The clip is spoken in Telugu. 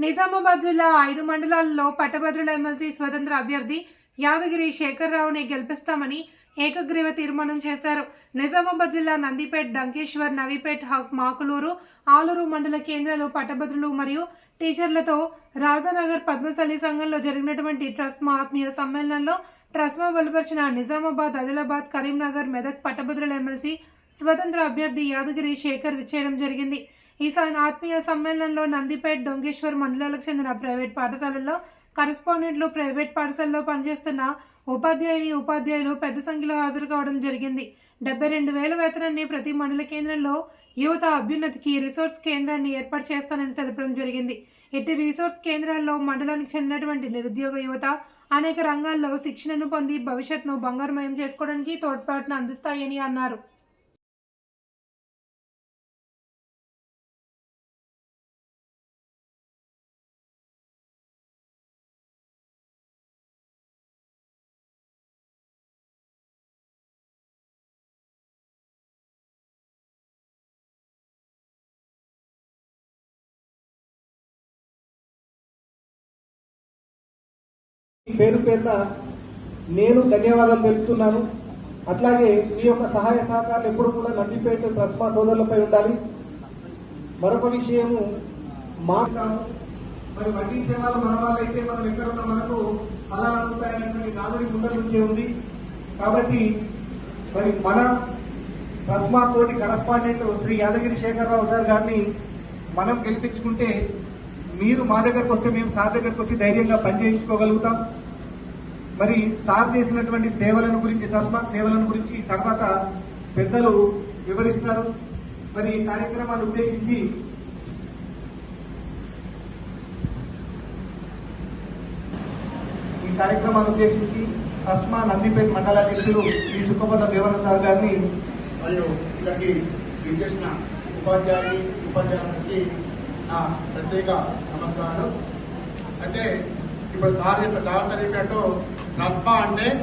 నిజామాబాద్ జిల్లా 5 మండలాల్లో పట్టభద్రుల ఎమ్మెల్సీ స్వతంత్ర అభ్యర్థి యాదగిరి శేఖర్రావుని గెలిపిస్తామని ఏకగ్రీవ తీర్మానం చేశారు. నిజామాబాద్ జిల్లా నందిపేట్, డంకేశ్వర్, నవీపేట్, మాకులూరు, ఆలూరు మండల కేంద్రాలు పట్టభద్రులు మరియు టీచర్లతో రాజానగర్ పద్మశాలి సంఘంలో జరిగినటువంటి ట్రస్మా ఆత్మీయ సమ్మేళనంలో ట్రస్మా బలపరిచిన నిజామాబాద్, ఆదిలాబాద్, కరీంనగర్, మెదక్ పట్టభద్రుల ఎమ్మెల్సీ స్వతంత్ర అభ్యర్థి యాదగిరి శేఖర్ విచ్చేయడం జరిగింది. ఈ ఆత్మీయ సమ్మేళనంలో నందిపేట్, డొంగేశ్వర్ మండలాలకు చెందిన ప్రైవేట్ పాఠశాలల్లో కరెస్పాండెంట్లు, ప్రైవేట్ పాఠశాలలో పనిచేస్తున్న ఉపాధ్యాయులు పెద్ద సంఖ్యలో హాజరు కావడం జరిగింది. 72,000 వేతనాన్ని ప్రతి మండల కేంద్రంలో యువత అభ్యున్నతికి రిసోర్స్ కేంద్రాన్ని ఏర్పాటు చేస్తానని తెలపడం జరిగింది. ఇట్టి రిసోర్స్ కేంద్రాల్లో మండలానికి చెందినటువంటి నిరుద్యోగ యువత అనేక రంగాల్లో శిక్షణను పొంది భవిష్యత్తును బంగారుమయం చేసుకోవడానికి తోడ్పాటును అందిస్తాయని అన్నారు. పేరు పేరున నేను ధన్యవాదాలు తెలుపుతున్నాను. అట్లాగే మీ యొక్క సహాయ సహకారాలు ఎప్పుడు కూడా నందిపేట ట్రస్మా సోదరులపై ఉండాలి. మరొక విషయము మరి వడ్డించే వాళ్ళు మన వాళ్ళైతే మనం ఎక్కడున్నా మనకు ఫలాలు అందుతాయనేటువంటి నానుడి ముందరి నుంచే ఉంది. కాబట్టి మరి మన ట్రస్మా తోటి కరస్పాండెంట్ శ్రీ యాదగిరి శేఖర్రావు సార్ గారిని మనం గెలిపించుకుంటే మీరు మా దగ్గరకు వస్తే మేము సార్ దగ్గరకు వచ్చి ధైర్యంగా పనిచేయించుకోగలుగుతాం. మరి సార్ చేసినటువంటి సేవలను గురించి, ట్రస్మా సేవలను గురించి తర్వాత పెద్దలు వివరిస్తారు. మరి ఈ కార్యక్రమాన్ని ఉద్దేశించి ట్రస్మా నందిపేట మండలాధ్యక్షులు శ్రీ చుక్కపట్ల దేవన్న సార్ గారిని మరియు ఇక్కడికి విచ్చేసిన ఉపాధ్యాయులకి నా ప్రత్యేక నమస్కారాలు. అయితే ఇప్పుడు సార్ చెప్పినట్టు ట్రస్మా అంటే